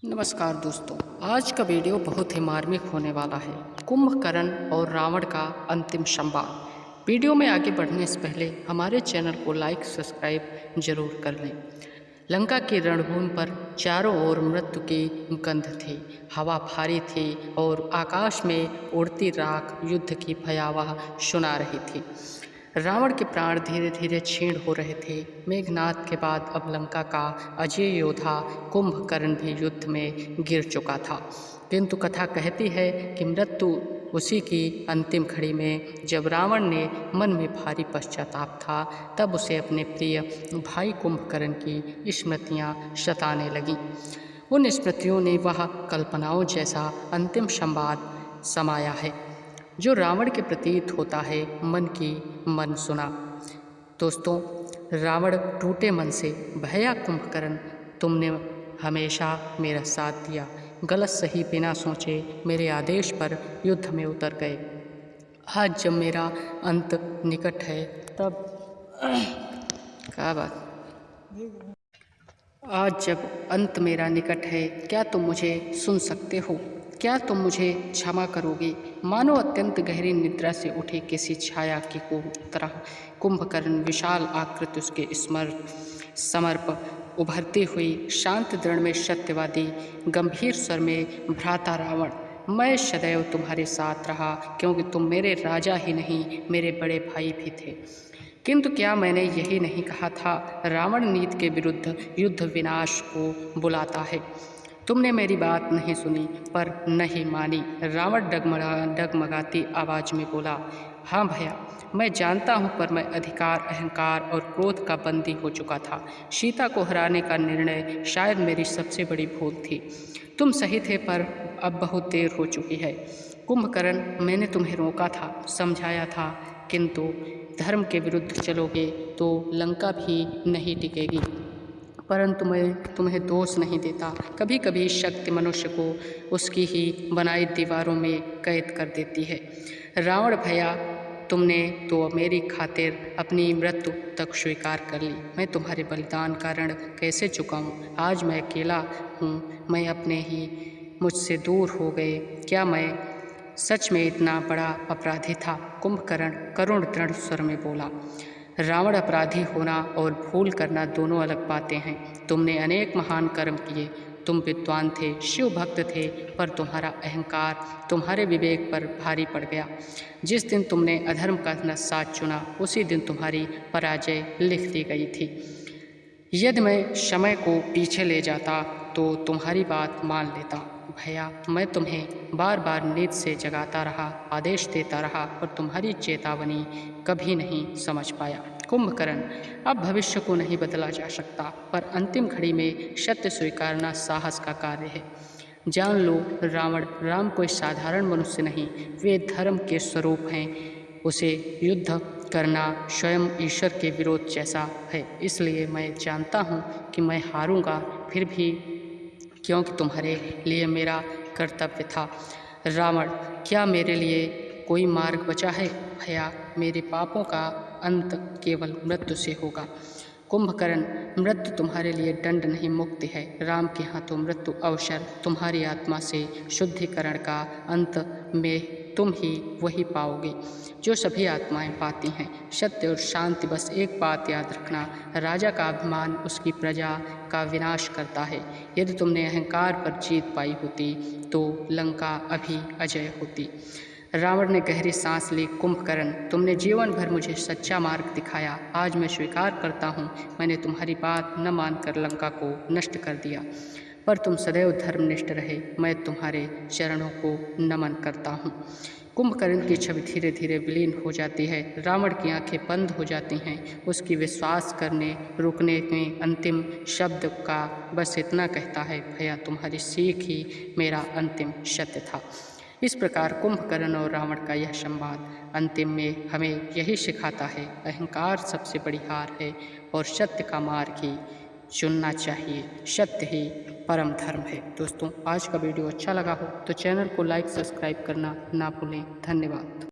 नमस्कार दोस्तों, आज का वीडियो बहुत ही मार्मिक होने वाला है। कुंभकर्ण और रावण का अंतिम संवाद। वीडियो में आगे बढ़ने से पहले हमारे चैनल को लाइक सब्सक्राइब जरूर कर लें। लंका की रणभूमि पर चारों ओर मृत्यु की गंध थी, हवा भारी थी और आकाश में उड़ती राख युद्ध की भयावह सुना रही थी। रावण के प्राण धीरे धीरे क्षीण हो रहे थे। मेघनाद के बाद अब लंका का अजय योद्धा कुंभकर्ण भी युद्ध में गिर चुका था। किंतु कथा कहती है कि मृत्यु उसी की अंतिम घड़ी में, जब रावण ने मन में भारी पश्चाताप था, तब उसे अपने प्रिय भाई कुंभकर्ण की स्मृतियाँ सताने लगीं। उन स्मृतियों ने वह कल्पनाओं जैसा अंतिम संवाद समाया है जो रावण के प्रतीत होता है मन की मन सुना। दोस्तों, रावण टूटे मन से, भैया कुंभकर्ण तुमने हमेशा मेरा साथ दिया, गलत सही बिना सोचे मेरे आदेश पर युद्ध में उतर गए। आज जब मेरा अंत निकट है तब क्या बात आज जब अंत मेरा निकट है, क्या तुम मुझे सुन सकते हो? क्या तुम मुझे क्षमा करोगे? मानो अत्यंत गहरी निद्रा से उठे किसी छाया की को तरह कुंभकर्ण विशाल आकृति, उसके समर्प उभरती हुई शांत दृढ़ में सत्यवादी गंभीर स्वर में, भ्राता रावण, मैं सदैव तुम्हारे साथ रहा, क्योंकि तुम मेरे राजा ही नहीं, मेरे बड़े भाई भी थे। किंतु क्या मैंने यही नहीं कहा था, रावण नीति के विरुद्ध युद्ध विनाश को बुलाता है। तुमने मेरी बात नहीं सुनी पर नहीं मानी। रावण डगमगाती आवाज में बोला, हाँ भैया, मैं जानता हूँ, पर मैं अधिकार, अहंकार और क्रोध का बंदी हो चुका था। सीता को हराने का निर्णय शायद मेरी सबसे बड़ी भूल थी। तुम सही थे, पर अब बहुत देर हो चुकी है। कुंभकर्ण, मैंने तुम्हें रोका था, समझाया था, किंतु धर्म के विरुद्ध चलोगे तो लंका भी नहीं टिकेगी। परंतु मैं तुम्हें दोष नहीं देता। कभी कभी शक्ति मनुष्य को उसकी ही बनाई दीवारों में कैद कर देती है। रावण भैया, तुमने तो मेरी खातिर अपनी मृत्यु तक स्वीकार कर ली। मैं तुम्हारे बलिदान का ऋण कैसे चुकाऊं? आज मैं अकेला हूँ, मैं अपने ही मुझसे दूर हो गए। क्या मैं सच में इतना बड़ा अपराधी था? कुंभकर्ण करुण दृढ़ स्वर में बोला, रावण, अपराधी होना और भूल करना दोनों अलग बातें हैं। तुमने अनेक महान कर्म किए, तुम विद्वान थे, शिव भक्त थे, पर तुम्हारा अहंकार तुम्हारे विवेक पर भारी पड़ गया। जिस दिन तुमने अधर्म का साथ चुना, उसी दिन तुम्हारी पराजय लिख दी गई थी। यदि मैं समय को पीछे ले जाता तो तुम्हारी बात मान लेता। भैया, मैं तुम्हें बार बार नींद से जगाता रहा, आदेश देता रहा, पर तुम्हारी चेतावनी कभी नहीं समझ पाया। कुंभकर्ण, अब भविष्य को नहीं बदला जा सकता, पर अंतिम घड़ी में सत्य स्वीकारना साहस का कार्य है। जान लो रावण, राम कोई साधारण मनुष्य नहीं, वे धर्म के स्वरूप हैं। उसे युद्ध करना स्वयं ईश्वर के विरोध जैसा है। इसलिए मैं जानता हूँ कि मैं हारूंगा, फिर भी, क्योंकि तुम्हारे लिए मेरा कर्तव्य था। रावण, क्या मेरे लिए कोई मार्ग बचा है? भैया, मेरे पापों का अंत केवल मृत्यु से होगा। कुंभकर्ण, मृत्यु तुम्हारे लिए दंड नहीं, मुक्ति है। राम के हाथों मृत्यु अवसर, तुम्हारी आत्मा से शुद्धिकरण का अंत में तुम ही वही पाओगे जो सभी आत्माएं पाती हैं, सत्य और शांति। बस एक बात याद रखना, राजा का अभिमान उसकी प्रजा का विनाश करता है। यदि तुमने अहंकार पर जीत पाई होती तो लंका अभी अजय होती। रावण ने गहरी सांस ली। कुंभकर्ण, तुमने जीवन भर मुझे सच्चा मार्ग दिखाया। आज मैं स्वीकार करता हूँ, मैंने तुम्हारी बात न मानकर लंका को नष्ट कर दिया, पर तुम सदैव धर्मनिष्ठ रहे। मैं तुम्हारे चरणों को नमन करता हूँ। कुंभकर्ण की छवि धीरे धीरे विलीन हो जाती है। रावण की आंखें बंद हो जाती हैं। उसकी विश्वास करने रुकने में अंतिम शब्द का बस इतना कहता है, भैया, तुम्हारी सीख ही मेरा अंतिम सत्य था। इस प्रकार कुंभकर्ण और रावण का यह संवाद अंतिम में हमें यही सिखाता है, अहंकार सबसे बड़ी हार है और सत्य का मार्ग ही चुनना चाहिए। सत्य ही परम धर्म है। दोस्तों, आज का वीडियो अच्छा लगा हो तो चैनल को लाइक सब्सक्राइब करना ना भूलें। धन्यवाद।